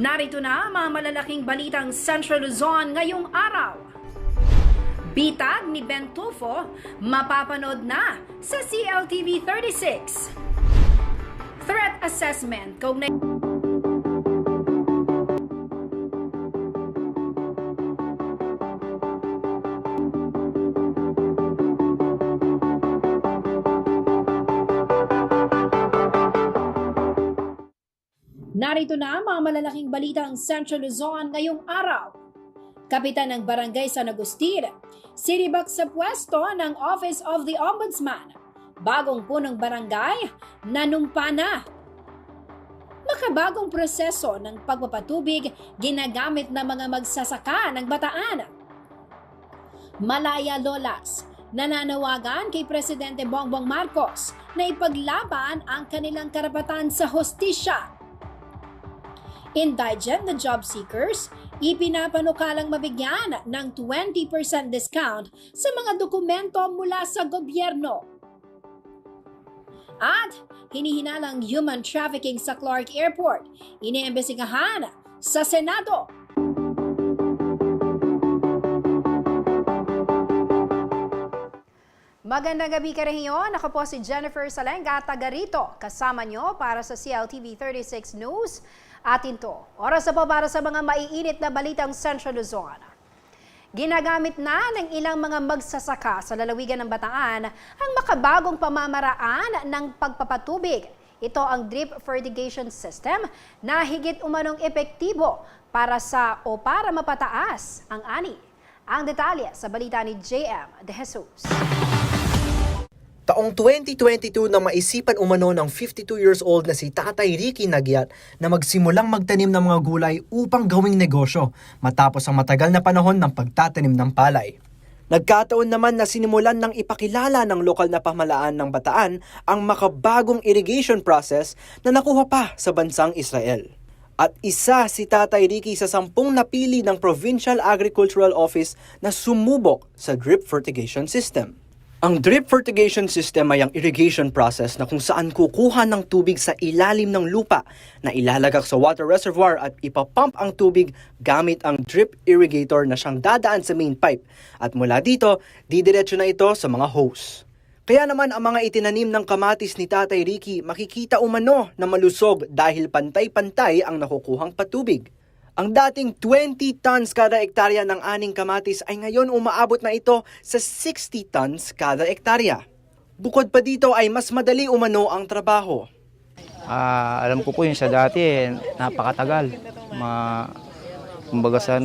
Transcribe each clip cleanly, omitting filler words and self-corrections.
Narito na ang mga malalaking balitang Central Luzon ngayong araw. Bitag ni Ben Tulfo, mapapanood na sa CLTV 36. Threat Assessment, kaugnay... Narito na ang mga malalaking balitang Central Luzon ngayong araw. Kapitan ng Barangay San Agustin, sinibak sa pwesto ng Office of the Ombudsman. Bagong punong barangay, nanumpa na. Makabagong proseso ng pagpapatubig ginagamit ng mga magsasaka ng Bataan. Malaya Lolas, nananawagan kay Presidente Bongbong Marcos na ipaglaban ang kanilang karapatan sa hustisya. Indigent na job seekers, ipinapanukalang mabigyan ng 20% discount sa mga dokumento mula sa gobyerno. At hinihinalang human trafficking sa Clark Airport, iniimbestigahan sa Senado. Magandang gabi ka rehiyon. Ako po si Jennifer Salenga, taga rito. Kasama nyo para sa CLTV 36 News. Atin to, oras na po para sa mga maiinit na balitang Central Luzon. Ginagamit na ng ilang mga magsasaka sa lalawigan ng Bataan ang makabagong pamamaraan ng pagpapatubig. Ito ang drip fertigation system na higit umanong epektibo para mapataas ang ani. Ang detalye sa balita ni JM De Jesus. Taong 2022 na maisipan umano ng 52 years old na si Tatay Ricky Nagyat na magsimulang magtanim ng mga gulay upang gawing negosyo matapos ang matagal na panahon ng pagtatanim ng palay. Nagkataon naman na sinimulan ng ipakilala ng lokal na pamahalaan ng Bataan ang makabagong irrigation process na nakuha pa sa bansang Israel. At isa si Tatay Ricky sa 10 napili ng Provincial Agricultural Office na sumubok sa drip fertigation system. Ang drip fertigation system ay ang irrigation process na kung saan kukuha ng tubig sa ilalim ng lupa na ilalagak sa water reservoir at ipapump ang tubig gamit ang drip irrigator na siyang dadaan sa main pipe at mula dito, didiretso na ito sa mga hose. Kaya naman ang mga itinanim ng kamatis ni Tatay Ricky makikita umano na malusog dahil pantay-pantay ang nakukuhang patubig. Ang dating 20 tons kada ektarya ng aning kamatis ay ngayon umaabot na ito sa 60 tons kada ektarya. Bukod pa dito ay mas madali umano ang trabaho. Alam ko po yung sa dati, napakatagal. Kumbaga sa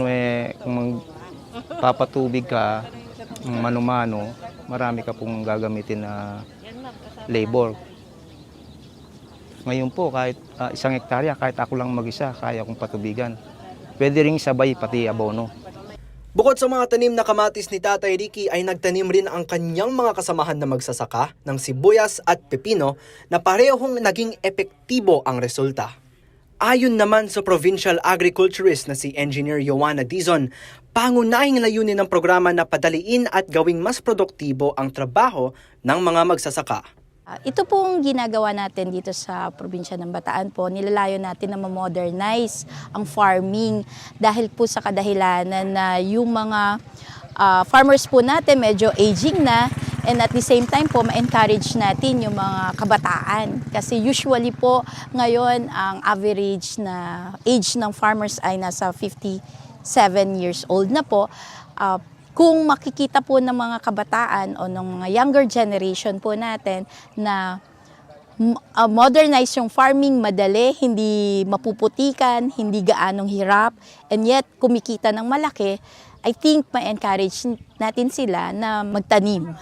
kung magpapatubig ka, mano-mano, marami ka pong gagamitin na labor. Ngayon po, kahit 1 hektarya, kahit ako lang mag-isa, kaya kong patubigan. Pwede ring sabay pati abono. Bukod sa mga tanim na kamatis ni Tatay Ricky ay nagtanim rin ang kanyang mga kasamahan na magsasaka ng sibuyas at pepino na parehong naging epektibo ang resulta. Ayon naman sa provincial agriculturist na si Engineer Joanna Dizon, pangunahing layunin ng programa na padaliin at gawing mas produktibo ang trabaho ng mga magsasaka. Ito pong ginagawa natin dito sa probinsya ng Bataan po, nilalayo natin na ma-modernize ang farming dahil po sa kadahilanan na yung mga farmers po natin medyo aging na and at the same time po ma-encourage natin yung mga kabataan. Kasi usually po ngayon ang average na age ng farmers ay nasa 57 years old na po. Kung makikita po ng mga kabataan o ng mga younger generation po natin na modernize yung farming, madali, hindi mapuputikan, hindi gaanong hirap, and yet kumikita ng malaki, I think ma-encourage natin sila na magtanim.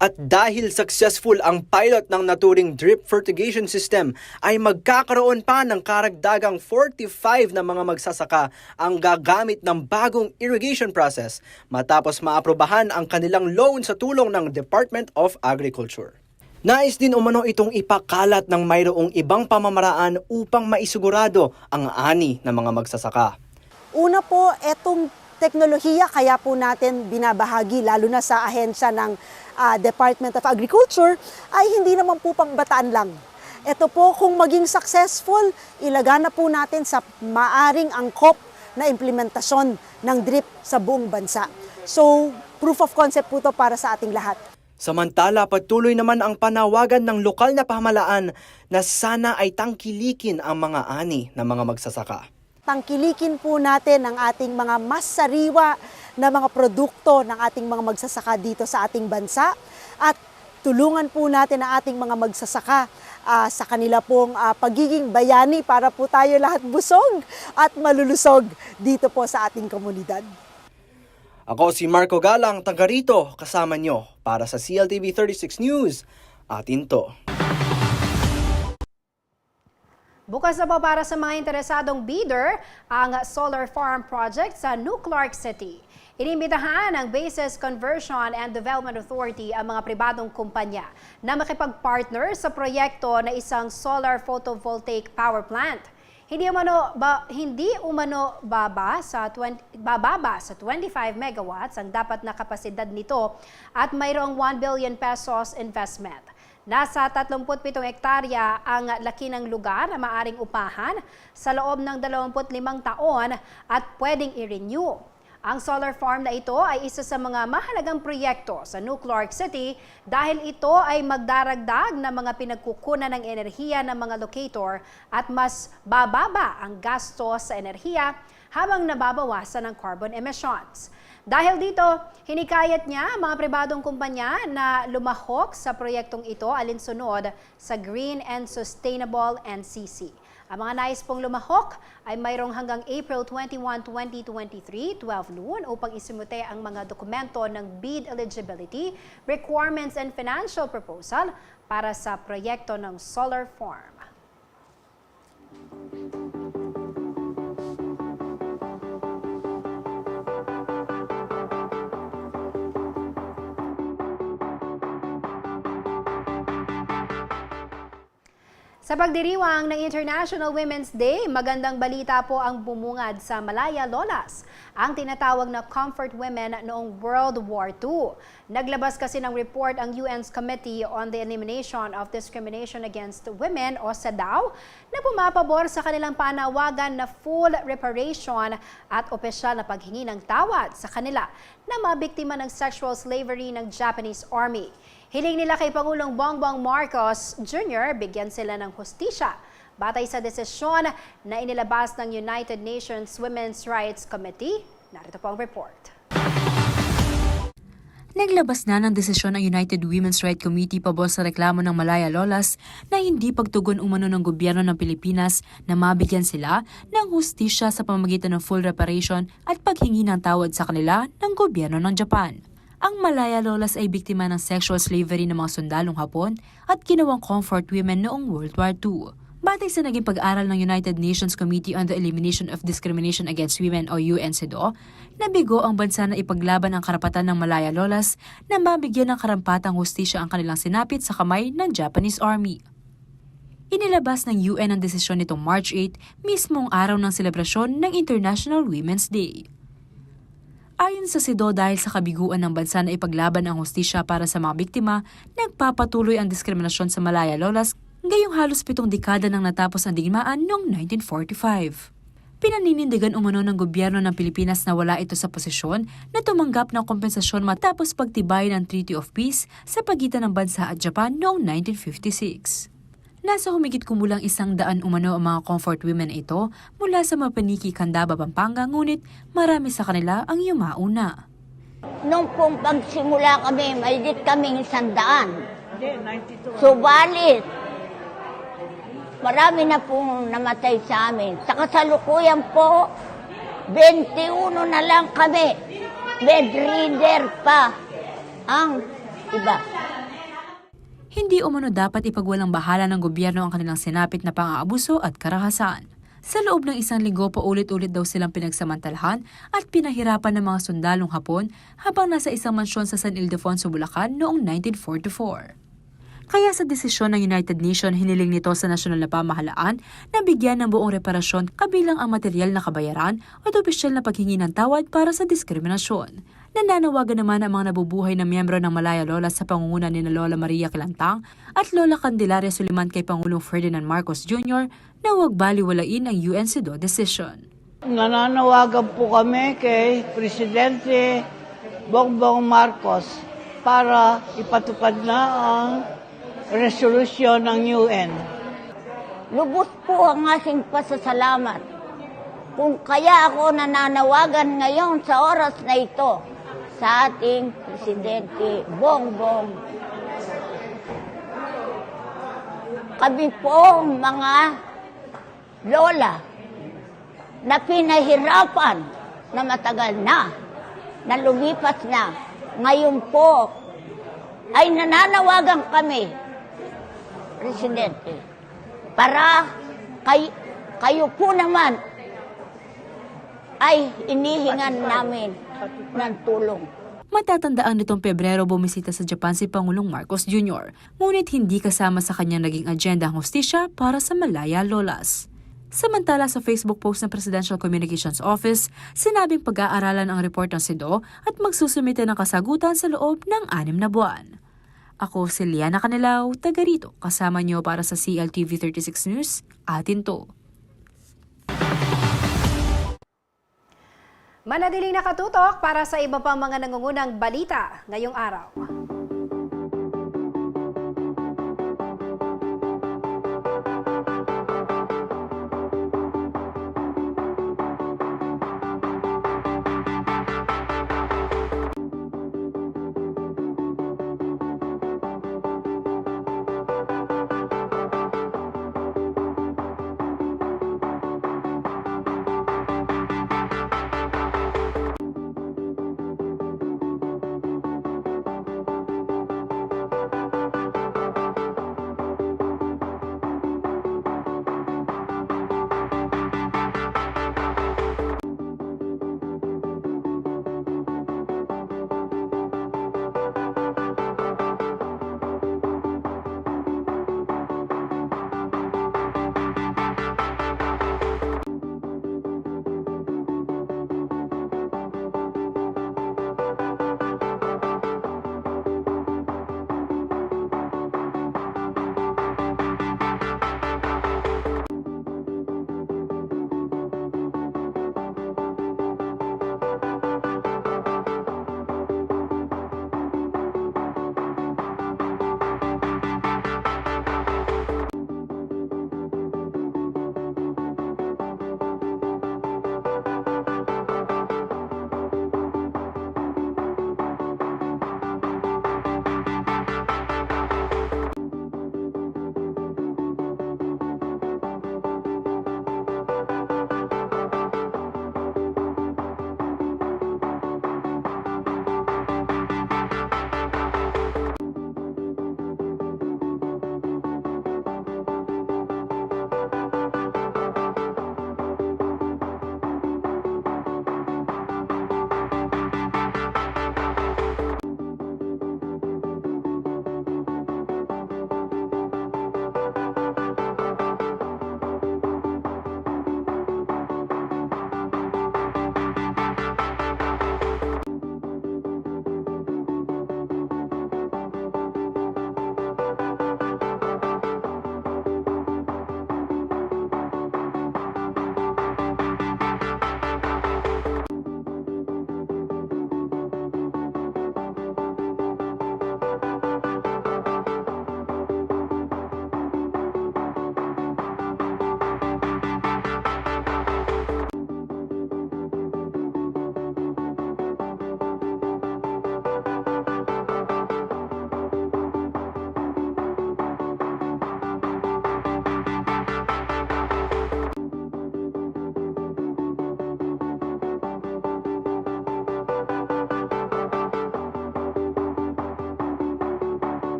At dahil successful ang pilot ng naturing drip fertigation system, ay magkakaroon pa ng karagdagang 45 na mga magsasaka ang gagamit ng bagong irrigation process matapos maaprobahan ang kanilang loan sa tulong ng Department of Agriculture. Nais din umano itong ipakalat ng mayroong ibang pamamaraan upang maisigurado ang ani ng mga magsasaka. Una po, etong teknolohiya kaya po natin binabahagi lalo na sa ahensya ng Department of Agriculture ay hindi naman po pang Bataan lang. Ito po, kung maging successful, ilagana po natin sa maaring angkop na implementasyon ng DRIP sa buong bansa. So, proof of concept po to para sa ating lahat. Samantala, patuloy naman ang panawagan ng lokal na pamahalaan na sana ay tangkilikin ang mga ani ng mga magsasaka. Tangkilikin po natin ang ating mga mas sariwa na mga produkto ng ating mga magsasaka dito sa ating bansa at tulungan po natin ang ating mga magsasaka sa kanila pong pagiging bayani para po tayo lahat busog at malulusog dito po sa ating komunidad. Ako si Marco Galang, taga rito, kasama nyo para sa CLTV 36 News. Atin to. Bukas na po para sa mga interesadong bidder ang solar farm project sa New Clark City. Inimbitahan ng Bases Conversion and Development Authority ang mga pribadong kumpanya na makipag-partner sa proyekto na isang solar photovoltaic power plant. Hindi umano bababa sa 25 megawatts ang dapat na kapasidad nito at mayroong 1 billion pesos investment. Nasa 37 hektarya ang laki ng lugar na maaring upahan sa loob ng 25 taon at pwedeng i-renew. Ang solar farm na ito ay isa sa mga mahalagang proyekto sa New Clark City dahil ito ay magdaragdag ng mga pinagkukunan ng enerhiya ng mga locator at mas bababa ang gasto sa enerhiya habang nababawasan ang carbon emissions. Dahil dito, hinikayat niya mga pribadong kumpanya na lumahok sa proyektong ito alinsunod sa Green and Sustainable NCC. Ang mga nais pong lumahok ay mayroong hanggang April 21, 2023, 12 noon upang isimute ang mga dokumento ng bid eligibility, requirements and financial proposal para sa proyekto ng solar farm. Sa pagdiriwang ng International Women's Day, magandang balita po ang bumungad sa Malaya Lolas, ang tinatawag na comfort women noong World War II. Naglabas kasi ng report ang UN's Committee on the Elimination of Discrimination Against Women o CEDAW na pumapabor sa kanilang panawagan na full reparation at opisyal na paghingi ng tawad sa kanila na mga biktima ng sexual slavery ng Japanese Army. Hiling nila kay Pangulong Bongbong Marcos Jr. bigyan sila ng hustisya batay sa desisyon na inilabas ng United Nations Women's Rights Committee. Narito po ang report. Naglabas na ng desisyon ng United Women's Rights Committee pabor sa reklamo ng Malaya Lolas na hindi pagtugon umano ng gobyerno ng Pilipinas na mabigyan sila ng hustisya sa pamamagitan ng full reparation at paghingi ng tawad sa kanila ng gobyerno ng Japan. Ang Malaya Lolas ay biktima ng sexual slavery ng mga sundalong Hapon at ginawang comfort women noong World War II. Batay sa naging pag-aral ng United Nations Committee on the Elimination of Discrimination Against Women o UNCEDAW, nabigo ang bansa na ipaglaban ang karapatan ng Malaya Lolas na mabigyan ng karampatang hustisya ang kanilang sinapit sa kamay ng Japanese Army. Inilabas ng UN ang desisyon nitong March 8, mismong araw ng selebrasyon ng International Women's Day. Ayon sa CEDAW, dahil sa kabiguan ng bansa na ipaglaban ang hustisya para sa mga biktima, nagpapatuloy ang diskriminasyon sa Malaya Lolas ngayong halos 7 dekada nang natapos ang digmaan noong 1945. Pinaninindigan umano ng gobyerno ng Pilipinas na wala ito sa posisyon na tumanggap ng kompensasyon matapos pagtibay ng Treaty of Peace sa pagitan ng bansa at Japan noong 1956. Nasa humigit kumulang 100 umano ang mga comfort women ito mula sa Mapaniki, Candaba, Pampanga, ngunit marami sa kanila ang yumauna. Nung pong pagsimula kami, mahigit kaming 100. Subalit, marami na pong namatay sa amin. Sa kasalukuyan po, 21 na lang kami. Bedridder pa ang iba. Hindi umano dapat ipagwalang bahala ng gobyerno ang kanilang sinapit na pang-aabuso at karahasan. Sa loob ng 1 linggo, paulit-ulit daw silang pinagsamantalahan at pinahirapan ng mga sundalong Hapon habang nasa isang mansyon sa San Ildefonso, Bulacan noong 1944. Kaya sa desisyon ng United Nations, hiniling nito sa nasyonal na pamahalaan na bigyan ng buong reparasyon kabilang ang material na kabayaran at opisyal na paghingi ng tawad para sa diskriminasyon. Nananawagan naman ang mga nabubuhay na miyembro ng Malaya Lolas sa pangunguna ni Lola Maria Kilantang at Lola Candelaria Suliman kay Pangulong Ferdinand Marcos Jr. na huwag baliwalain ang UN CEDAW decision. Nananawagan po kami kay Presidente Bongbong Marcos para ipatupad na ang resolusyon ng UN. Lubos po ang aking pasasalamat. Kung kaya ako nananawagan ngayon sa oras na ito sa ating Presidente Bongbong. Kami po mga lola na pinahirapan na matagal na lumipas na. Ngayon po ay nananawagan kami, Presidente, para kayo po naman ay inihingan namin ng tulong. Matatandaan nitong Pebrero bumisita sa Japan si Pangulong Marcos Jr. Ngunit hindi kasama sa kanyang naging agenda ang hustisya para sa Malaya Lolas. Samantala sa Facebook post ng Presidential Communications Office, sinabing pag-aaralan ang report ng CEDAW at magsusumite ng kasagutan sa loob ng 6 na buwan. Ako si Liana Canelao, taga rito, kasama niyo para sa CLTV 36 News, atin to. Manatiling nakatutok para sa iba pang mga nangungunang balita ngayong araw.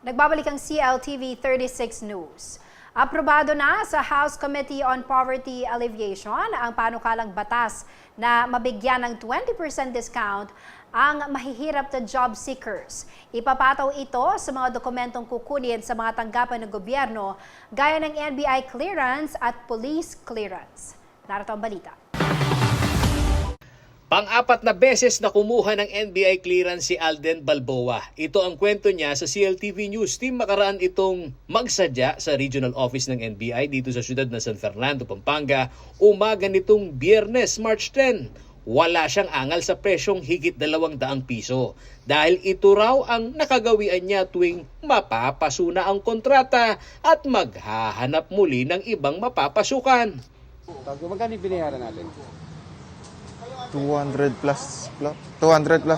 Nagbabalik ang CLTV 36 News. Aprobado na sa House Committee on Poverty Alleviation ang panukalang batas na mabigyan ng 20% discount ang mahihirap na job seekers. Ipapataw ito sa mga dokumentong kukunin sa mga tanggapan ng gobyerno gaya ng NBI clearance at police clearance. Narito ang balita. Pang-apat na beses na kumuha ng NBI clearance si Alden Balboa. Ito ang kwento niya sa CLTV News Team. Makaraan itong magsadya sa regional office ng NBI dito sa siyudad ng San Fernando, Pampanga, umaga nitong Biyernes, March 10. Wala siyang angal sa presyong higit 200 piso. Dahil ito raw ang nakagawian niya tuwing mapapasuna ang kontrata at maghahanap muli ng ibang mapapasukan. Magkano binayaran natin? 200 plus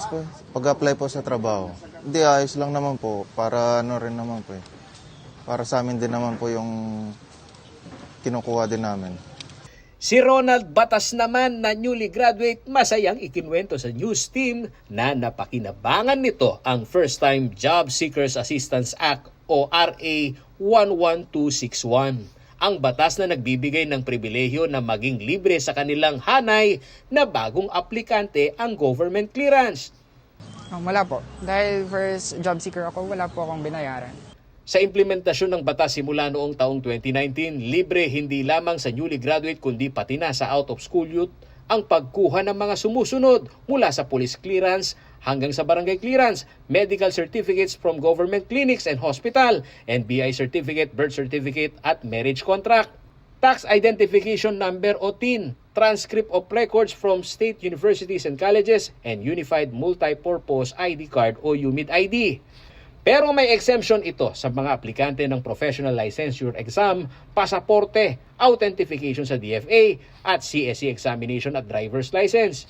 po pag-apply po sa trabaho. Hindi, ayos lang naman po. Para ano rin naman po eh. Para sa amin din naman po yung kinukuha din namin. Si Ronald Batas naman na newly graduate, masayang ikinwento sa news team na napakinabangan nito ang First Time Job Seekers Assistance Act o RA 11261. Ang batas na nagbibigay ng pribilehyo na maging libre sa kanilang hanay na bagong aplikante ang government clearance. Wala po. Dahil first job seeker ako, wala po akong binayaran. Sa implementasyon ng batas simula noong taong 2019, libre hindi lamang sa newly graduate kundi pati na sa out-of-school youth ang pagkuha ng mga sumusunod mula sa police clearance hanggang sa barangay clearance, medical certificates from government clinics and hospital, NBI certificate, birth certificate at marriage contract, tax identification number o TIN, transcript of records from state universities and colleges, and Unified Multipurpose ID Card o UMID ID. Pero may exemption ito sa mga aplikante ng professional licensure exam, pasaporte, authentication sa DFA at CSE examination at driver's license.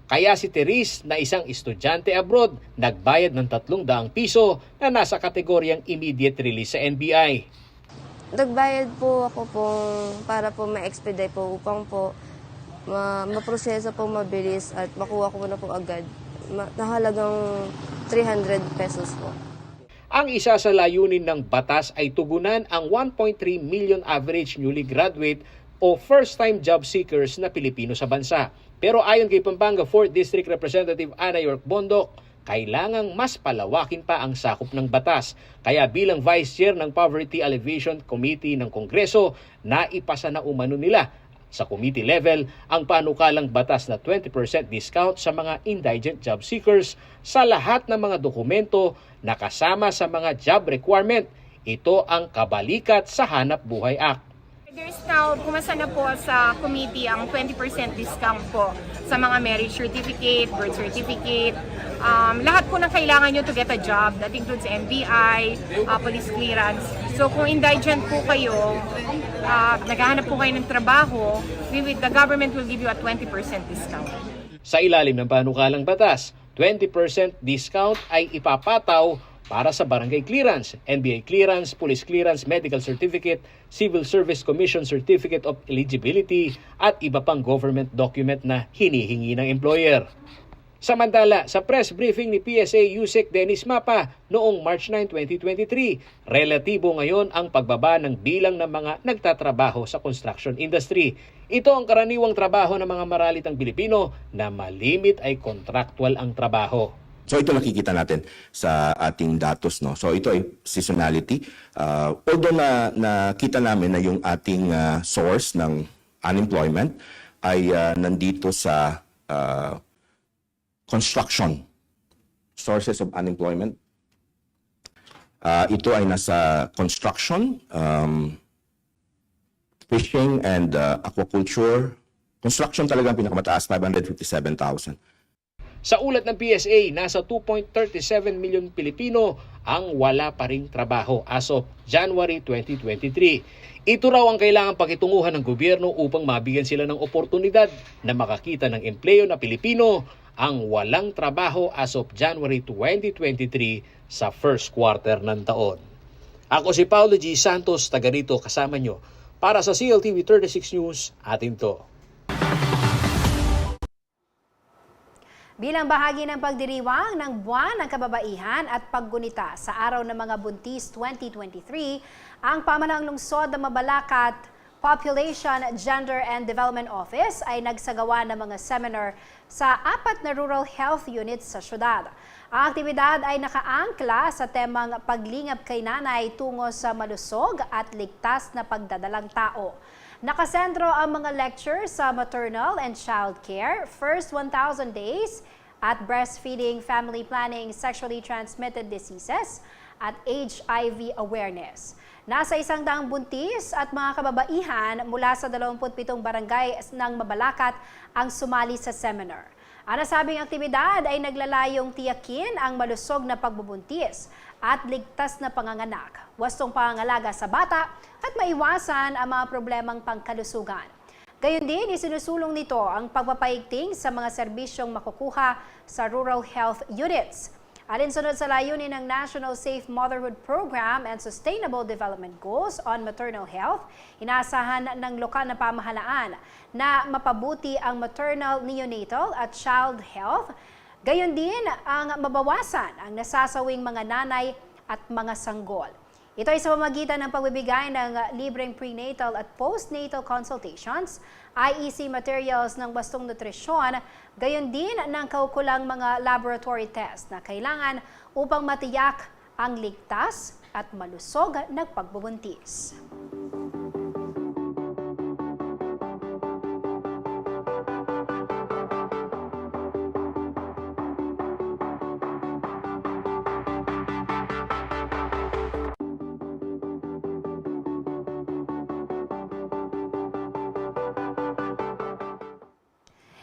Kaya si Therese na isang estudyante abroad, nagbayad ng 300 piso na nasa kategoryang immediate release sa NBI. Nagbayad po ako para po ma-expedite po upang po maproseso po mabilis at makuha ko na po agad. Nahalagang 300 pesos po. Ang isa sa layunin ng batas ay tugunan ang 1.3 million average newly graduate o first-time job seekers na Pilipino sa bansa. Pero ayon kay Pampanga 4th District Representative Ana York Bondok, kailangang mas palawakin pa ang sakop ng batas. Kaya bilang Vice Chair ng Poverty Alleviation Committee ng Kongreso, naipasa na umano nila sa committee level ang panukalang batas na 20% discount sa mga indigent job seekers sa lahat ng mga dokumento na kasama sa mga job requirement. Ito ang kabalikat sa Hanap Buhay Act. There's now, pumasa na po sa committee ang 20% discount po sa mga marriage certificate, birth certificate, lahat po na kailangan nyo to get a job. That includes NBI, police clearance. So kung indigent po kayo, naghahanap po kayo ng trabaho, the government will give you a 20% discount. Sa ilalim ng panukalang batas, 20% discount ay ipapataw para sa barangay clearance, NBI clearance, police clearance, medical certificate, Civil Service Commission Certificate of Eligibility at iba pang government document na hinihingi ng employer. Samantala, sa press briefing ni PSA Yusek Dennis Mapa noong March 9, 2023, relatibo ngayon ang pagbaba ng bilang ng mga nagtatrabaho sa construction industry. Ito ang karaniwang trabaho ng mga maralitang Pilipino na malimit ay contractual ang trabaho. So ito nakikita natin sa ating datos, no. So ito ay seasonality. Although nakita namin na yung ating source ng unemployment ay nandito sa construction sources of unemployment. Ito ay nasa construction, fishing and aquaculture. Construction talaga ang pinakamataas, 557,000. Sa ulat ng PSA, nasa 2.37 million Pilipino ang wala pa ring trabaho as of January 2023. Ito raw ang kailangang pakitunguhan ng gobyerno upang mabigyan sila ng oportunidad na makakita ng empleyo na Pilipino ang walang trabaho as of January 2023 sa first quarter ng taon. Ako si Paulo G. Santos, taga rito kasama nyo. Para sa CLTV 36 News, atin to. Bilang bahagi ng pagdiriwang ng Buwan ng Kababaihan at Paggunita sa Araw ng Mga Buntis 2023, ang Pamahalang Lungsod ng Mabalacat Population, Gender and Development Office ay nagsagawa ng mga seminar sa 4 na rural health units sa syudad. Ang aktibidad ay nakaangkla sa temang paglingap kay nanay tungo sa malusog at ligtas na pagdadalang tao. Nakasentro ang mga lectures sa maternal and child care, first 1,000 days, at breastfeeding, family planning, sexually transmitted diseases, at HIV awareness. Nasa 100 buntis at mga kababaihan mula sa 27 barangay ng Mabalacat ang sumali sa seminar. Ang nasabing aktibidad ay naglalayong tiyakin ang malusog na pagbubuntis at ligtas na panganganak, wastong pangangalaga sa bata at maiwasan ang mga problemang pangkalusugan. Gayon din, isinusulong nito ang pagpapaigting sa mga serbisyong makukuha sa rural health units. Alinsunod sa layunin ng National Safe Motherhood Program and Sustainable Development Goals on Maternal Health, inaasahan ng lokal na pamahalaan na mapabuti ang maternal, neonatal at child health. Gayon din ang mabawasan ang nasasawing mga nanay at mga sanggol. Ito ay sa pamamagitan ng pagbibigay ng libreng prenatal at postnatal consultations, IEC materials ng wastong nutrisyon, gayon din ng kaukulang mga laboratory test na kailangan upang matiyak ang ligtas at malusog na pagbubuntis.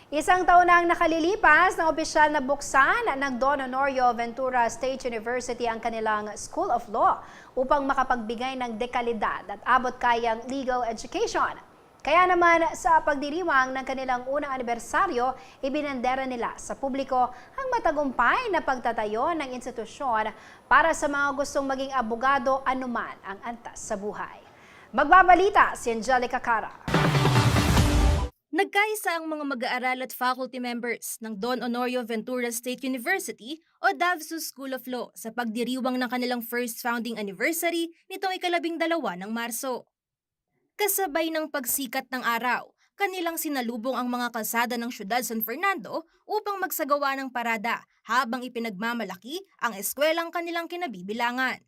Isang taon na ang nakalilipas ng opisyal na buksan ng Don Honorio Ventura State University ang kanilang School of Law upang makapagbigay ng dekalidad at abot-kayang legal education. Kaya naman sa pagdiriwang ng kanilang unang anibersaryo, ibinandera nila sa publiko ang matagumpay na pagtatayo ng institusyon para sa mga gustong maging abogado anuman ang antas sa buhay. Magbabalita si Angelica Cara. Nagkaisa ang mga mag-aaral at faculty members ng Don Honorio Ventura State University o DAVSU School of Law sa pagdiriwang ng kanilang first founding anniversary nitong 12 ng Marso. Kasabay ng pagsikat ng araw, kanilang sinalubong ang mga kalsada ng siyudad San Fernando upang magsagawa ng parada habang ipinagmamalaki ang eskwelang kanilang kinabibilangan.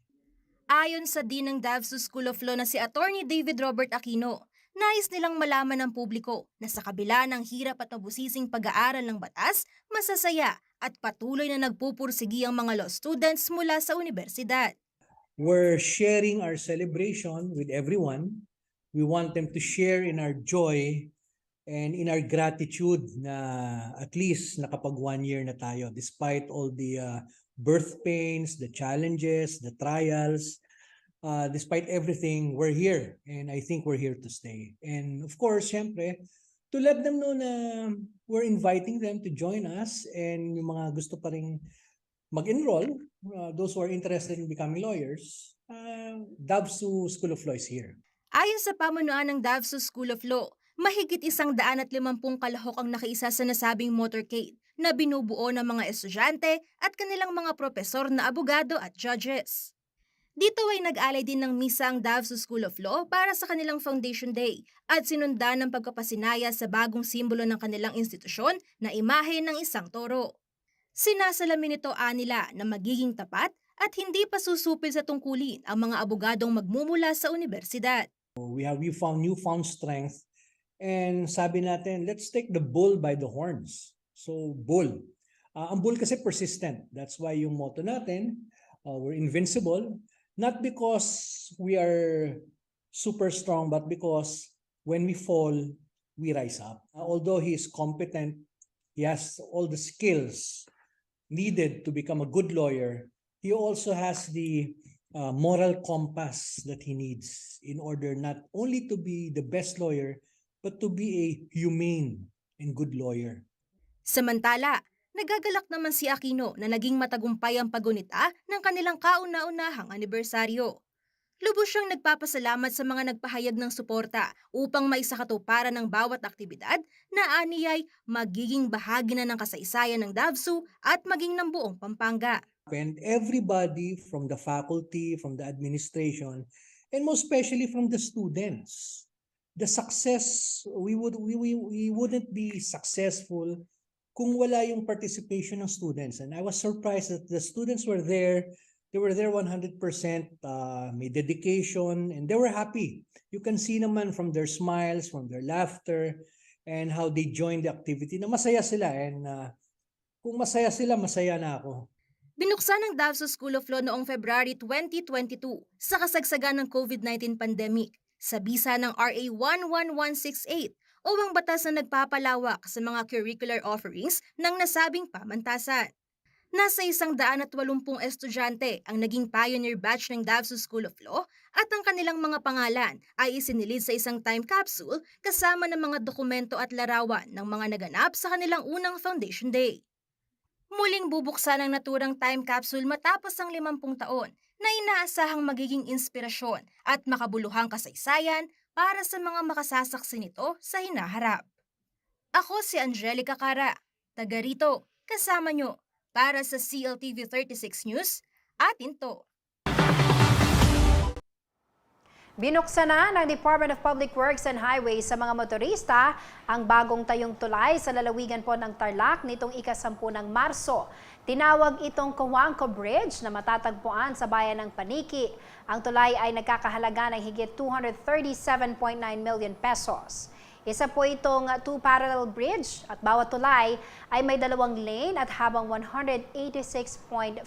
Ayon sa Dean ng DAVSU School of Law na si Attorney David Robert Aquino, nais nilang malaman ng publiko na sa kabila ng hirap at mabusising pag-aaral ng batas, masasaya at patuloy na nagpupursigi ang mga law students mula sa universidad. We're sharing our celebration with everyone. We want them to share in our joy and in our gratitude na at least nakapag 1 year na tayo despite all the birth pains, the challenges, the trials. Despite everything, we're here and I think we're here to stay. And of course, syempre, to let them know na we're inviting them to join us and yung mga gusto pa rin mag-enroll, those who are interested in becoming lawyers, DAVSU School of Law is here. Ayon sa pamunuan ng DAVSU School of Law, mahigit 150 kalahok ang nakaisa sa nasabing motorcade na binubuo ng mga estudyante at kanilang mga propesor na abogado at judges. Dito ay nag-alay din ng misa ang DAVSU School of Law para sa kanilang Foundation Day at sinundan ng pagkapasinaya sa bagong simbolo ng kanilang institusyon na imahe ng isang toro. Sinasalamin nito nila na magiging tapat at hindi pa susupil sa tungkulin ang mga abogadong magmumula sa universidad. We found newfound strength and sabi natin, let's take the bull by the horns. So bull. Ang bull kasi persistent. That's why yung motto natin, we're invincible. Not because we are super strong, but because when we fall, we rise up. Although he is competent, he has all the skills needed to become a good lawyer, he also has the moral compass that he needs in order not only to be the best lawyer, but to be a humane and good lawyer. Samantala, nagagalak naman si Aquino na naging matagumpay ang paggunita ng kanilang kauna-unahang anibersaryo. Lubos siyang nagpapasalamat sa mga nagpahayag ng suporta upang maisakatuparan ng bawat aktibidad na aniyay magiging bahagi na ng kasaysayan ng Davsu at maging ng buong Pampanga. And everybody from the faculty, from the administration, and most especially from the students. The success, we wouldn't be successful kung wala yung participation ng students. And I was surprised that the students were there. They were there 100%, may dedication, and they were happy. You can see naman from their smiles, from their laughter, and how they joined the activity na masaya sila. And kung masaya sila, masaya na ako. Binuksan ng Davsu School of Law noong February 2022 sa kasagsagan ng COVID-19 pandemic sa bisa ng RA 11168 o ang batas na nagpapalawak sa mga curricular offerings ng nasabing pamantasan. Nasa 180 estudyante ang naging pioneer batch ng Davsu School of Law at ang kanilang mga pangalan ay isinilid sa isang time capsule kasama ng mga dokumento at larawan ng mga naganap sa kanilang unang Foundation Day. Muling bubuksan ang naturang time capsule matapos ang 50 taon na inaasahang magiging inspirasyon at makabuluhang kasaysayan para sa mga makasasaksi nito sa hinaharap. Ako si Angelica Cara, taga rito, kasama nyo. Para sa CLTV 36 News, atin to. Binuksan na ng Department of Public Works and Highways sa mga motorista ang bagong tayong tulay sa lalawigan po ng Tarlac nitong ika-10 ng Marso. Tinawag itong Cojuangco Bridge na matatagpuan sa bayan ng Paniqui. Ang tulay ay nagkakahalaga ng higit 237.9 million pesos. Isa po itong two-parallel bridge at bawat tulay ay may 2 lane at habang 186.50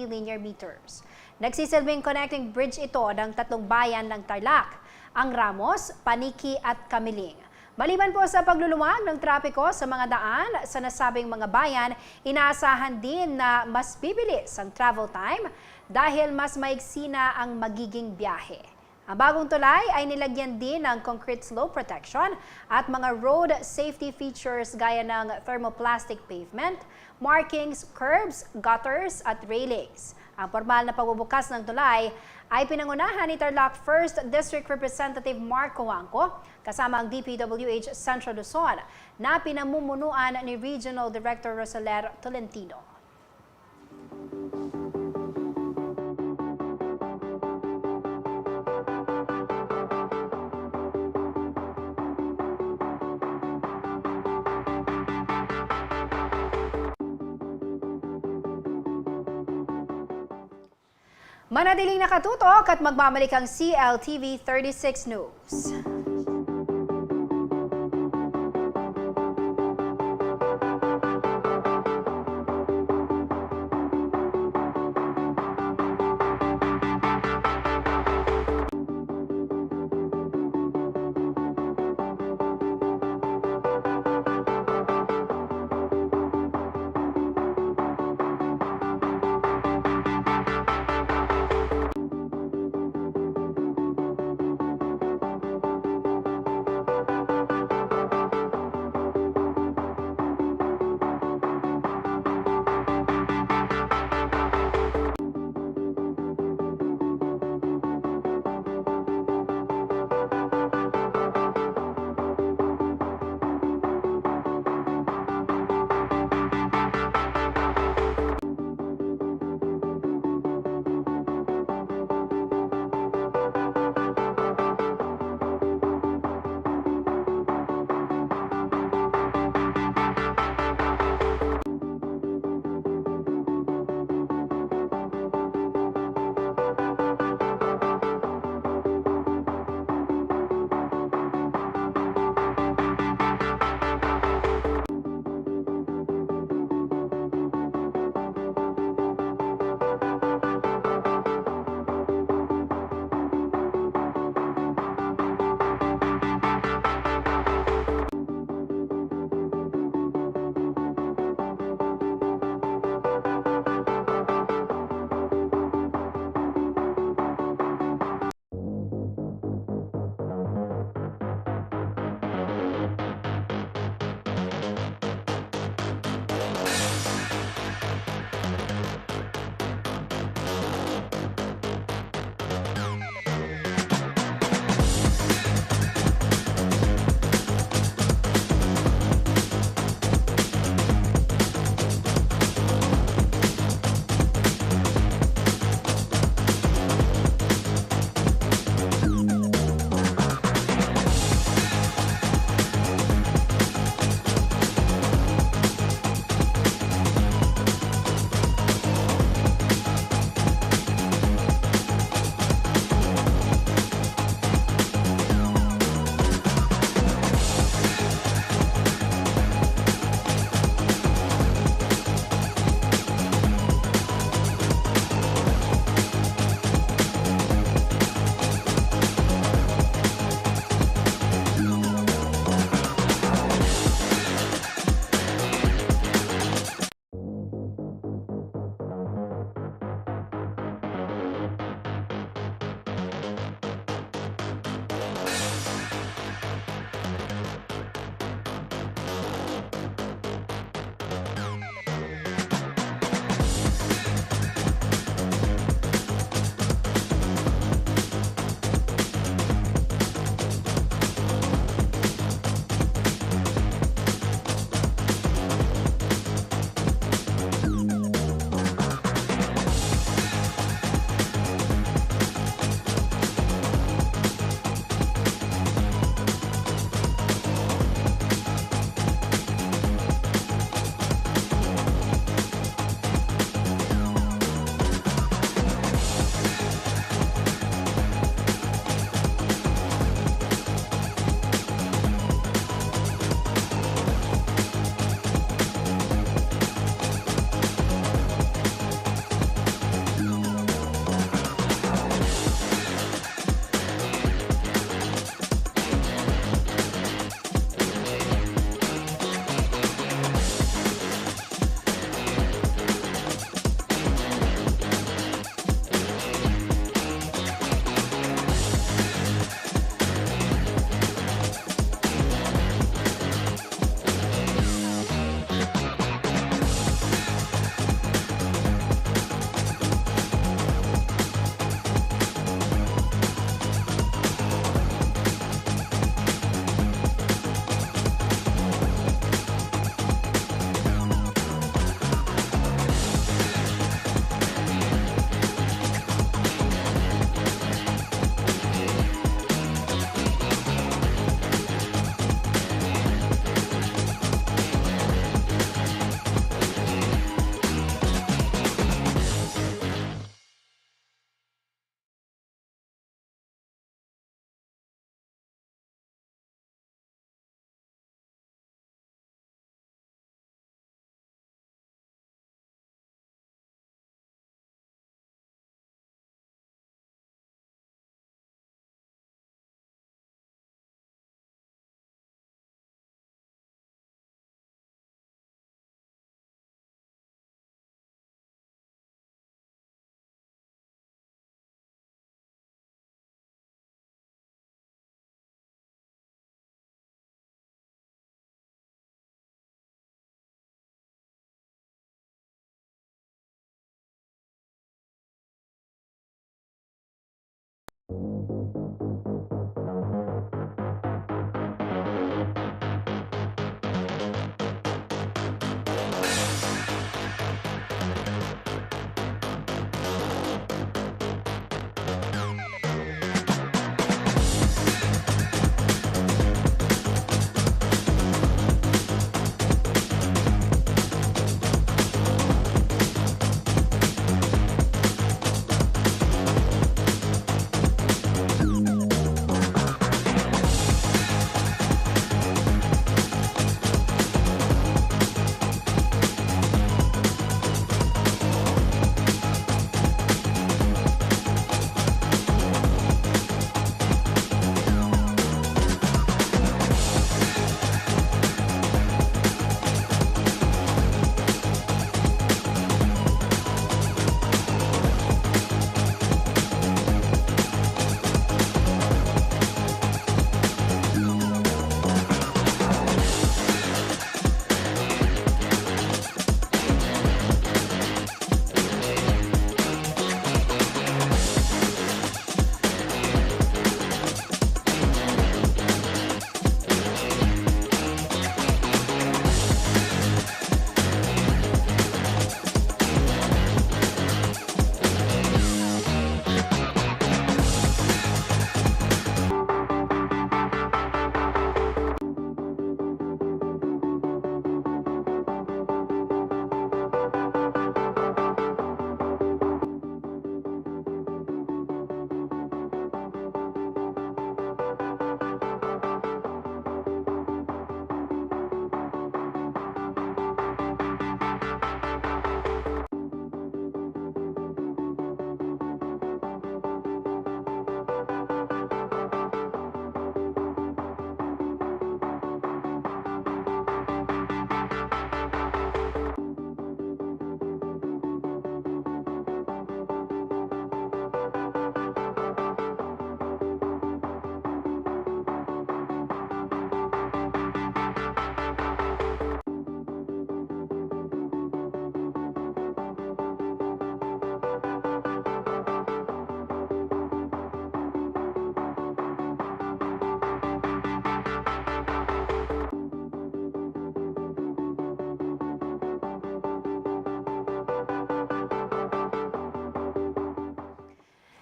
linear meters. Nagsisilbing connecting bridge ito ng 3 bayan ng Tarlac, ang Ramos, Paniqui at Camiling. Maliban po sa pagluluwag ng trapiko sa mga daan sa nasabing mga bayan, inaasahan din na mas bibilis ang travel time dahil mas maigsi na ang magiging biyahe. Ang bagong tulay ay nilagyan din ng concrete slope protection at mga road safety features gaya ng thermoplastic pavement, markings, curbs, gutters at railings. Ang formal na pagbubukas ng tulay ay pinangunahan ni Tarlac 1st District Representative Mark Cojuangco kasama ang DPWH Central Luzon na pinamumunuan ni Regional Director Rosaler Tolentino. Manatiling nakatutok at magbabalik ang CLTV 36 News.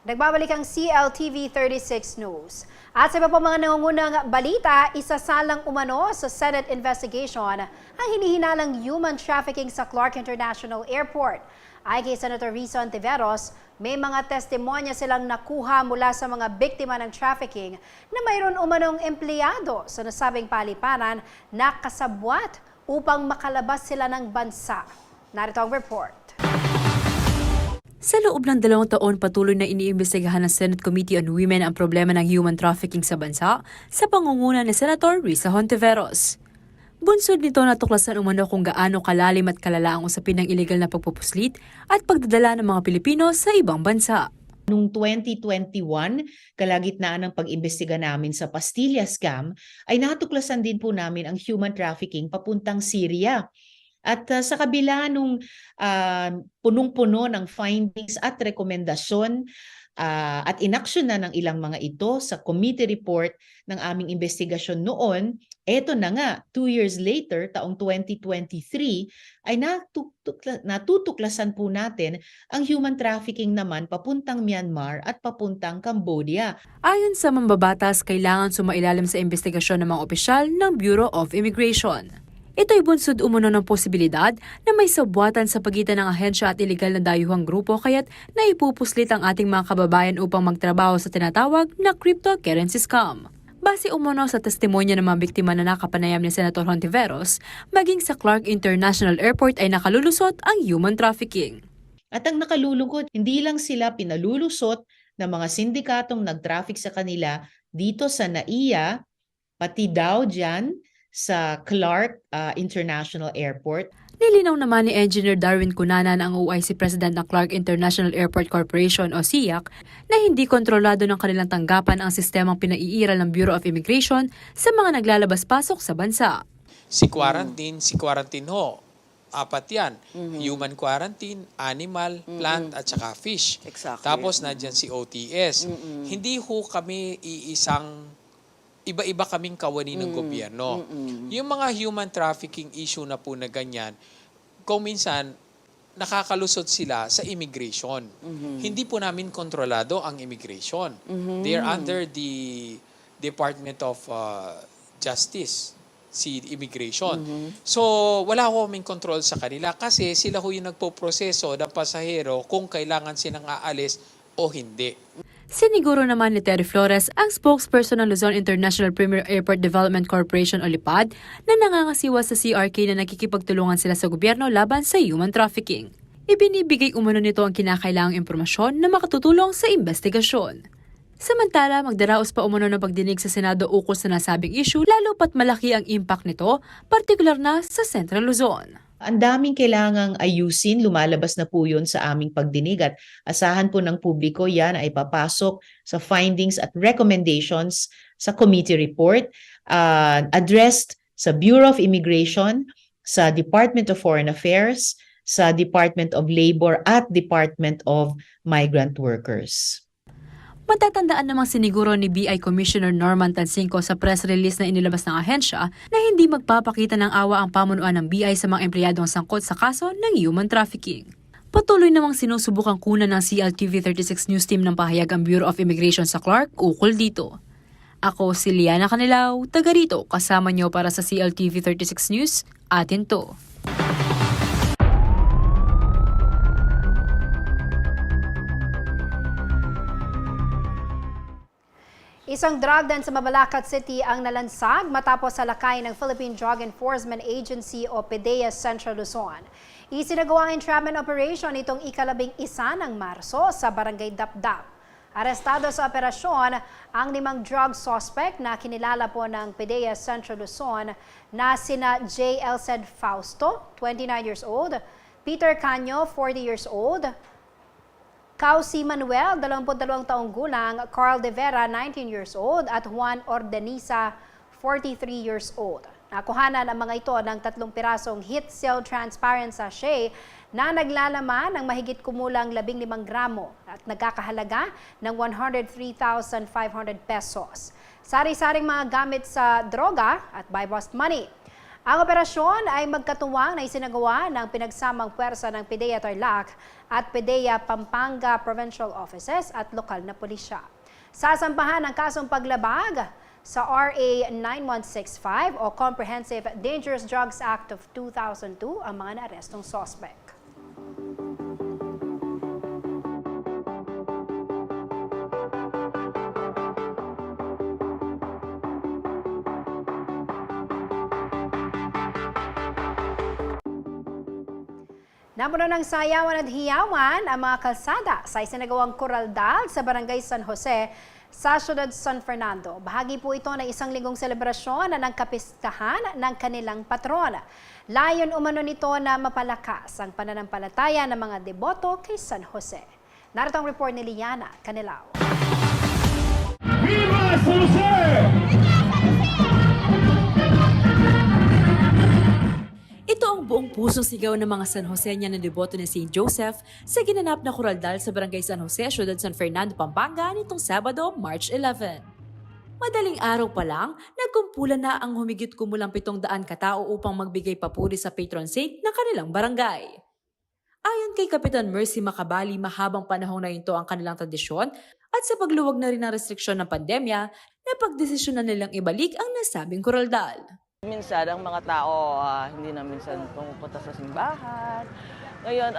Nagbabalik ang CLTV 36 News. At sa iba pa mga nangungunang balita, isasalang umano sa Senate investigation ang hinihinalang human trafficking sa Clark International Airport. Ay kay Senator Risa Ontiveros, may mga testimonya silang nakuha mula sa mga biktima ng trafficking na mayroon umanong empleyado sa nasabing paliparan na kasabwat upang makalabas sila ng bansa. Narito ang report. Sa loob ng 2 taon, patuloy na iniimbestigahan ng Senate Committee on Women ang problema ng human trafficking sa bansa sa pangunguna ni Senator Risa Hontiveros. Bunsod nito natuklasan umano kung gaano kalalim at kalala ang usapin ng illegal na pagpupuslit at pagdadala ng mga Pilipino sa ibang bansa. Noong 2021, kalagitnaan ng pag-imbestiga namin sa Pastilla scam, ay natuklasan din po namin ang human trafficking papuntang Syria. At sa kabila nung punong-puno ng findings at rekomendasyon at inaksyon na ng ilang mga ito sa committee report ng aming investigasyon noon, eto na nga, 2 years later, taong 2023, ay natutuklasan po natin ang human trafficking naman papuntang Myanmar at papuntang Cambodia. Ayon sa mambabatas, kailangan sumailalim sa investigasyon ng mga opisyal ng Bureau of Immigration. Ito'y bunsod umano ng posibilidad na may sabwatan sa pagitan ng ahensya at iligal na dayuhang grupo kaya't naipupuslit ang ating mga kababayan upang magtrabaho sa tinatawag na cryptocurrency scam. Base umano sa testimonya ng mga biktima na nakapanayam ni Senator Hontiveros, maging sa Clark International Airport ay nakalulusot ang human trafficking. At ang nakalulungkot, hindi lang sila pinalulusot ng mga sindikatong nag-traffic sa kanila dito sa NAIA, pati daw dyan sa Clark International Airport. Nilinaw naman ni Engineer Darwin Cunanan ang OIC President ng Clark International Airport Corporation o SIAC na hindi kontrolado ng kanilang tanggapan ang sistemang pinaiiral ng Bureau of Immigration sa mga naglalabas-pasok sa bansa. Si quarantine ho, Apat yan. Human quarantine, animal, plant, at saka fish. Exactly. Tapos nandyan si OTS. Hindi ho kami iisang, iba-iba kaming kawani ng gobyerno. Yung mga human trafficking issue na po na ganyan, kung minsan, nakakalusot sila sa immigration. Hindi po namin kontrolado ang immigration. They are under the Department of Justice, si immigration. So, wala ko kaming control sa kanila kasi sila ho yung nagpo-proseso ng pasahero kung kailangan silang aalis o hindi. Siniguro naman ni Terry Flores, ang spokesperson ng Luzon International Premier Airport Development Corporation o LIPAD, na nangangasiwa sa CRK na nakikipagtulungan sila sa gobyerno laban sa human trafficking. Ibinibigay umano nito ang kinakailangang impormasyon na makatutulong sa investigasyon. Samantala, magdaraos pa umano ng pagdinig sa Senado ukol sa nasabing issue, lalo pat malaki ang impact nito, partikular na sa Central Luzon. Ang daming kailangang ayusin, lumalabas na po yun sa aming pagdinig at asahan po ng publiko yan ay papasok sa findings at recommendations sa committee report, addressed sa Bureau of Immigration, sa Department of Foreign Affairs, sa Department of Labor at Department of Migrant Workers. Matatandaan namang siniguro ni BI Commissioner Norman Tansinco sa press release na inilabas ng ahensya na hindi magpapakita ng awa ang pamunuan ng BI sa mga empleyadong sangkot sa kaso ng human trafficking. Patuloy namang sinusubukang kunan ng CLTV 36 News Team ng pahayag ang Bureau of Immigration sa Clark ukol dito. Ako si Liana Canilaw, taga rito, kasama niyo para sa CLTV 36 News, atin to. Isang drug den sa Mabalacat City ang nalansag matapos salakay ng Philippine Drug Enforcement Agency o PDEA Central Luzon. Isinagawa ang entrapment operation itong ika-11 ng Marso sa Barangay Dapdap. Arestado sa operasyon ang 5 drug suspect na kinilala po ng PDEA Central Luzon na sina J. Elced Fausto, 29 years old, Peter Canyo, 40 years old, Causi Manuel, 22 taong gulang, Carl De Vera, 19 years old, at Juan Ordenisa, 43 years old. Nakuhanan ang mga ito ng 3 pirasong heat seal transparent sachet na naglalaman ng mahigit kumulang 15 gramo at nagkakahalaga ng 103,500 pesos. Sari-saring mga gamit sa droga at buy-bust money. Ang operasyon ay magkatuwang na isinagawa ng pinagsamang puwersa ng PDEA Tarlac at PDEA Pampanga Provincial Offices at lokal na pulisya. Sasampahan ng kasong paglabag sa RA 9165 o Comprehensive Dangerous Drugs Act of 2002 ang mga naarestong suspect. Napuno ng sayawan at hiyawan ang mga kalsada sa isinagawang kuraldal sa Barangay San Jose sa siyudad San Fernando. Bahagi po ito ng isang linggong selebrasyon na nagkapistahan ng kanilang patron. Layon umano nito na mapalakas ang pananampalataya ng mga deboto kay San Jose. Narito ang report ni Liana Canilaw. Viva San Jose! Ito ang buong pusong sigaw ng mga San Joseña na deboto ni St. Joseph sa ginanap na kuraldal sa Barangay San Jose, Siyudad San Fernando, Pampanga nitong Sabado, March 11. Madaling araw pa lang, nagkumpulan na ang humigit kumulang 700 katao upang magbigay papuri sa patron saint ng kanilang barangay. Ayon kay Kapitan Mercy Macabali, mahabang panahon na ito ang kanilang tradisyon at sa pagluwag na rin ng restriksyon ng pandemya, napagdesisyon na nilang ibalik ang nasabing kuraldal. Minsan, ang mga tao hindi na minsan pumupunta sa simbahan. Ngayon,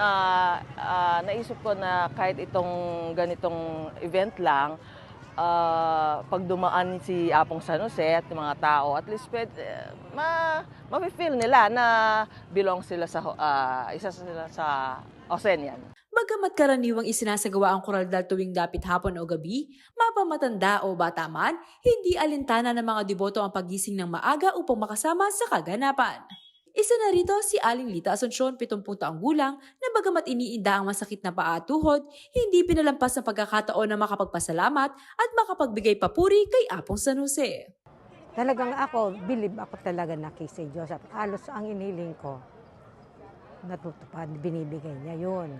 naisip ko na kahit itong ganitong event lang, pag dumaan si Apong San Jose at mga tao, at least ma-feel nila na belong sila sa isa sila sa Joseñan. Bagamat karaniwang isinasagawa ang kuraldal tuwing dapit hapon o gabi, mapamatanda o bata man, hindi alintana ng mga deboto ang pagising ng maaga upang makasama sa kaganapan. Isa na rito si Aling Lita Asuncion, 70 taong gulang, na bagamat iniinda ang masakit na paa at tuhod, hindi pinalampas ang pagkakataon na makapagpasalamat at makapagbigay papuri kay Apong San Jose. Talagang ako, believe ako talaga na kay St. Joseph. Halos ang iniling ko. natutupad, binibigay niya yun.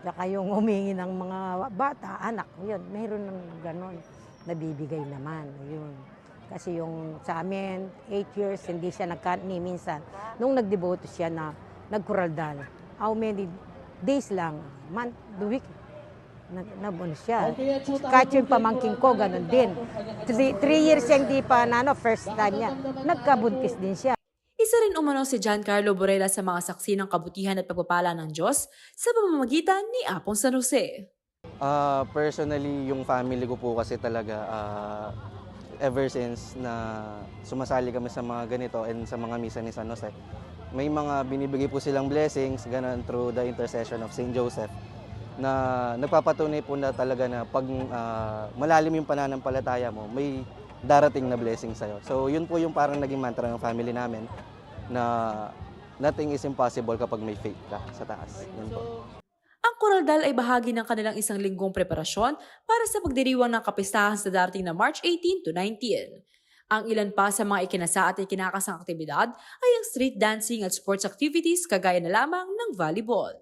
Saka yung humingi ng mga bata, anak, yun, mayroon ng ganon, nabibigay naman, yun. Kasi yung sa amin, 8 years, hindi siya ni minsan. Nung nagdeboto siya na nagkuraldal, how many days lang, month, the week, nabon siya. Kahit yung pamangking ko, ganon din. 3 years siya hindi pa, first time niya, nagkabuntis din siya. Isa rin umano si Giancarlo Borella sa mga saksi ng kabutihan at pagpapala ng Diyos sa pamamagitan ni Apong San Jose. Personally, yung family ko po kasi talaga, ever since na sumasali kami sa mga ganito and sa mga misa ni San Jose, may mga binibigay po silang blessings, ganun, through the intercession of St. Joseph, na nagpapatunay po na talaga na pag malalim yung pananampalataya mo, may darating na blessing sa'yo. So yun po yung parang naging mantra ng family namin, na nothing is impossible kapag may faith ka sa taas. Yun po. Ang kuraldal ay bahagi ng kanilang isang linggong preparasyon para sa pagdiriwang ng kapistahan sa darating na March 18 to 19. Ang ilan pa sa mga ikinasa at ikinakasang aktibidad ay ang street dancing at sports activities kagaya na lamang ng volleyball.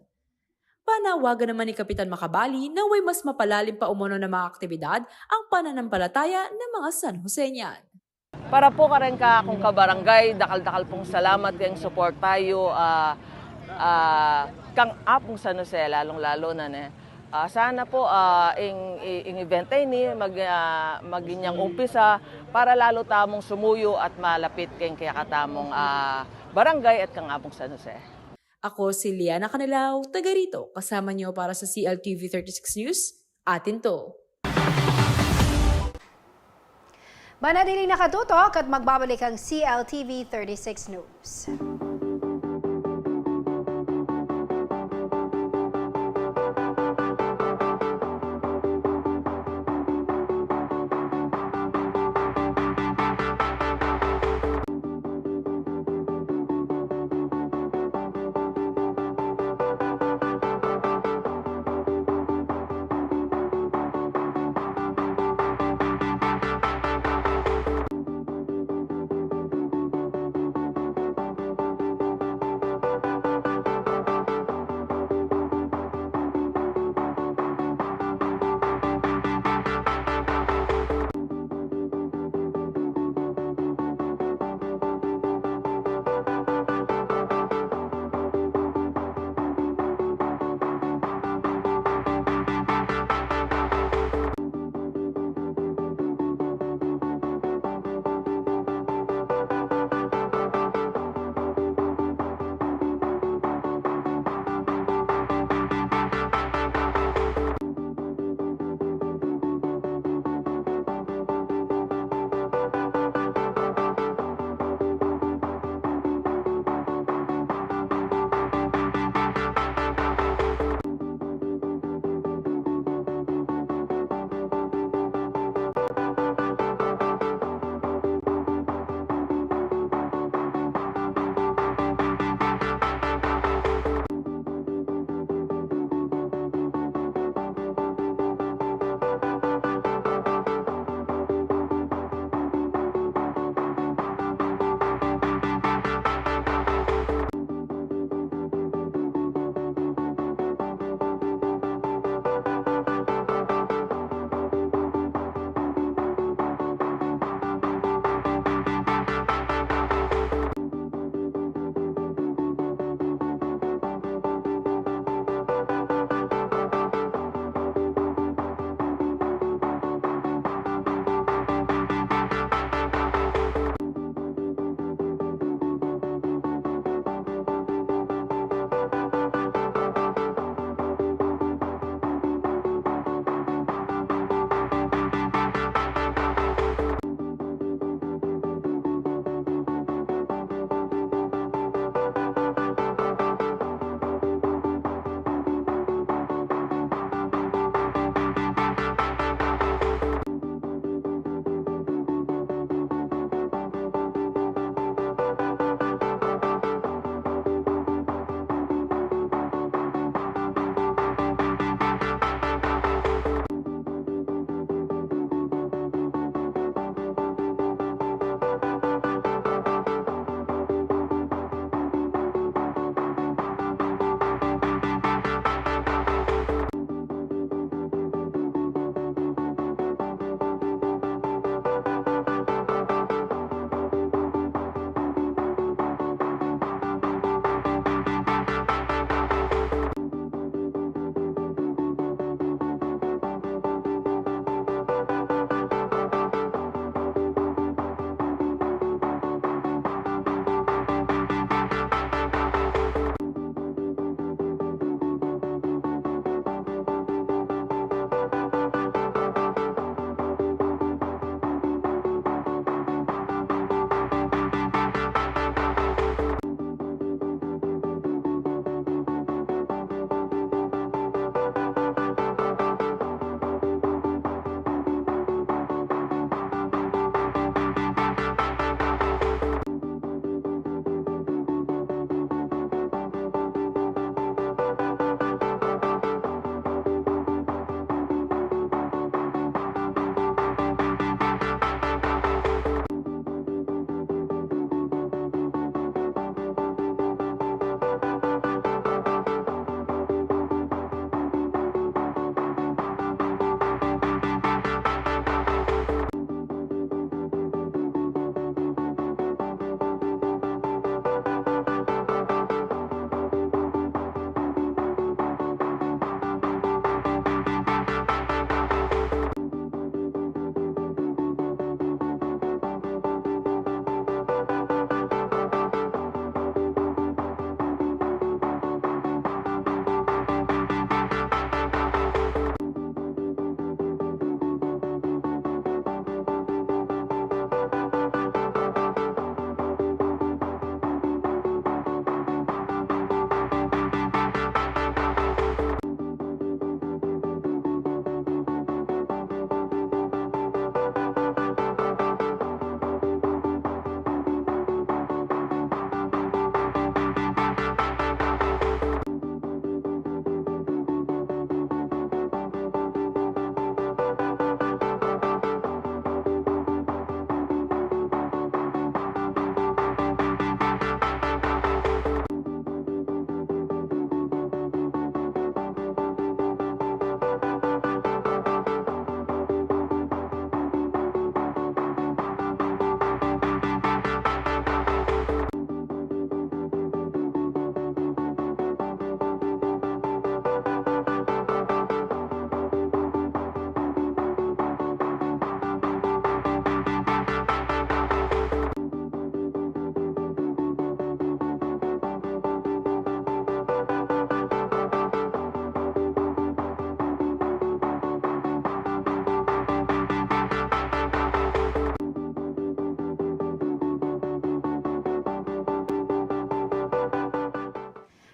Panawagan naman ni Kapitan Makabali na way mas mapalalim pa umano ng mga aktibidad ang pananampalataya ng mga San Joseñan. Para po ka rin ka akong kabarangay, dakal-dakal pong salamat kayong support tayo. Kang Apong San Jose, lalong-lalo na sana po ing event ay ni maginyang umpisa para lalo tamong sumuyo at malapit kayong kaya katamong barangay at kang Apong San Jose. Ako si Liana Canilao, taga rito, kasama niyo para sa CLTV 36 News. Atin to. Manatiling nakatutok at magbabalik ang CLTV 36 News.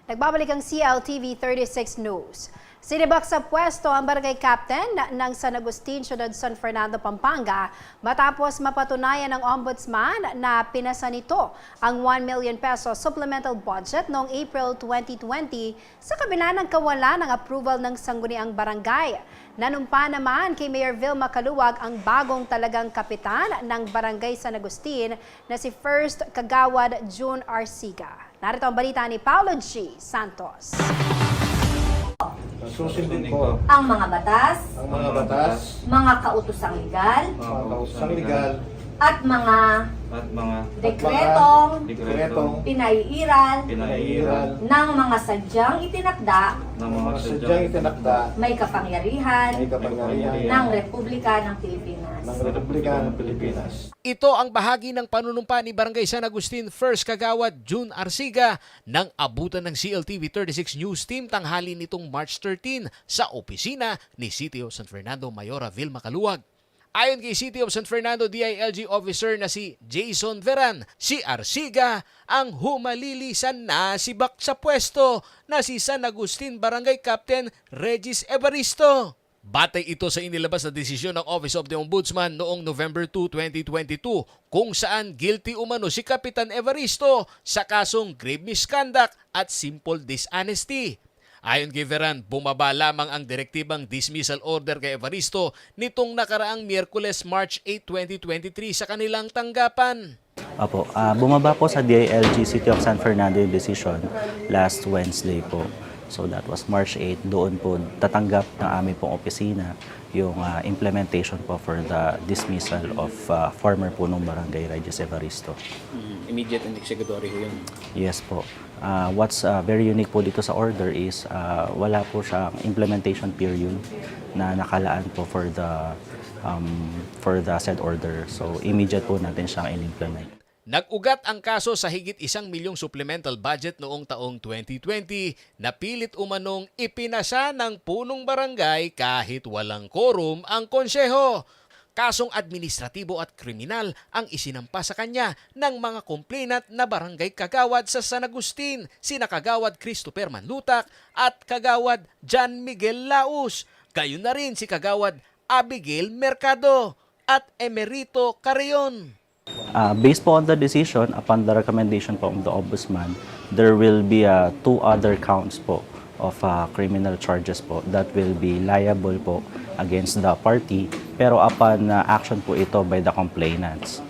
Nagbabalik ang CLTV 36 News. Sinibak sa pwesto ang barangay captain ng San Agustin, Ciudad San Fernando, Pampanga matapos mapatunayan ng ombudsman na pinasa nito ang 1 million peso supplemental budget noong April 2020 sa kabila ng kawalan ng approval ng sangguniang barangay. Nanumpa naman kay Mayor Vilma Caluwag ang bagong talagang kapitan ng barangay San Agustin na si First Kagawad June Arsiga. Narito ang balita ni Paulo G. Santos. Susundin ko ang mga batas, mga kautosang legal, at mga dekretong pinaiiral ng mga sadyang itinakda may kapangyarihan ng Republika ng Pilipinas. Ito ang bahagi ng panunumpa ni Barangay San Agustin First Kagawad June Arsiga nang abutan ng CLTV 36 News Team tanghali nitong March 13 sa opisina ni City of San Fernando Mayora Vilma Caluwag. Ayon kay City of San Fernando DILG officer na si Jason Veran, si Arsiga ang humalilisan na sibak sa pwesto na si San Agustin Barangay Captain Regis Evaristo. Batay ito sa inilabas na desisyon ng Office of the Ombudsman noong November 2, 2022 kung saan guilty umano si Kapitan Evaristo sa kasong grave misconduct at simple dishonesty. Ayon kay Veran, bumaba lamang ang direktibang dismissal order kay Evaristo nitong nakaraang Miyerkules March 8, 2023 sa kanilang tanggapan. Opo, bumaba po sa DILG City of San Fernando yung decision last Wednesday po. So that was March 8. Doon po tatanggap ng aming pong opisina yung implementation po for the dismissal of former punong barangay Regis Evaristo. Immediate and executory yun? Yes po. What's very unique po dito sa order is wala po siyang implementation period na nakalaan po for the said order. So immediate po natin siyang in-implement. Nag-ugat ang kaso sa higit 1 milyong supplemental budget noong taong 2020 na pilit umanong ipinasa ng punong barangay kahit walang quorum ang konseho. Kasong administratibo at kriminal ang isinampa sa kanya ng mga complainant na barangay kagawad sa San Agustin, sina Kagawad Christopher Manlutak at Kagawad John Miguel Laus. Gayon na rin si Kagawad Abigail Mercado at Emerito Carrion. Based po on the decision, upon the recommendation po of the Ombudsman, there will be 2 other counts po of criminal charges po that will be liable po against the party, pero upon action po ito by the complainants.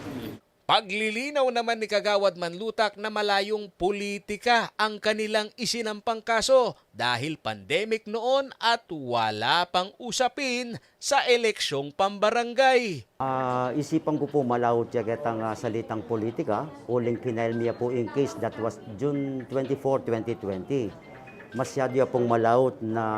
Paglilinaw naman ni Kagawad Manlutak na malayong politika ang kanilang isinampang kaso dahil pandemic noon at wala pang usapin sa eleksyong pambarangay. Isipan ko po malawot yaget ang salitang politika. Uling kinailmiya po in case that was June 24, 2020. Masyado pong malawot na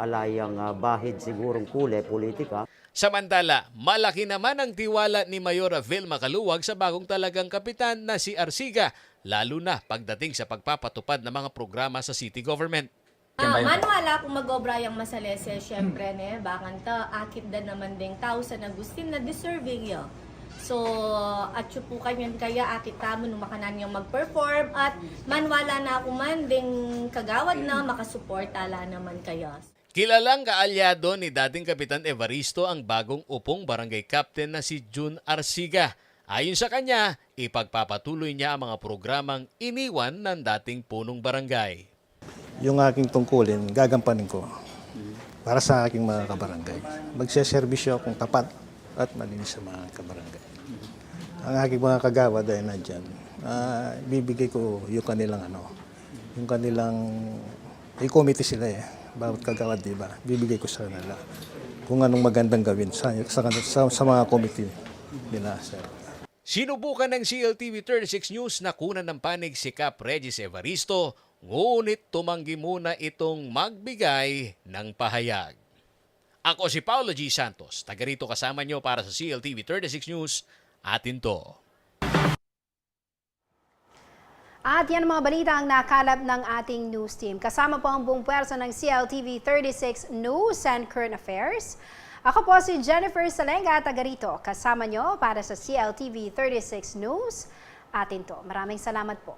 alayang bahid sigurong kule politika. Samantala, malaki naman ang tiwala ni Mayora Vilma Caluwag sa bagong talagang kapitan na si Arsiga, lalo na pagdating sa pagpapatupad ng mga programa sa city government. Manuala kung mag-obra yung masalese, syempre, bakan ta, akit da naman ding tao sa Agustin na deserving yun. So, at po kanyan kaya akit tamo nung makanan yung mag-perform at manuala na ako man ding kagawad na makasuportala naman kayo. Kilalang kaalyado ni dating Kapitan Evaristo ang bagong upong barangay captain na si June Arsiga. Ayon sa kanya, ipagpapatuloy niya ang mga programang iniwan ng dating punong barangay. Yung aking tungkulin, gagampanin ko para sa aking mga kabarangay. Magseservisyo akong tapat at malinis sa mga kabarangay. Ang aking mga kagawad ay nandyan. Bibigay ko yung kanilang may committee sila bawat kagawad, di ba? Bibigay ko sa kanila kung anong magandang gawin sa mga committee nila. Sinubukan ng CLTV 36 News na kunan ng panig si Cap Regis Evaristo, ngunit tumanggi muna itong magbigay ng pahayag. Ako si Paulo G. Santos, taga rito kasama nyo para sa CLTV 36 News, atin to. At yan ang mga balita ang nakalap ng ating news team. Kasama po ang buong puwersa ng CLTV 36 News and Current Affairs. Ako po si Jennifer Salenga, taga rito. Kasama nyo para sa CLTV 36 News. Atin to. Maraming salamat po.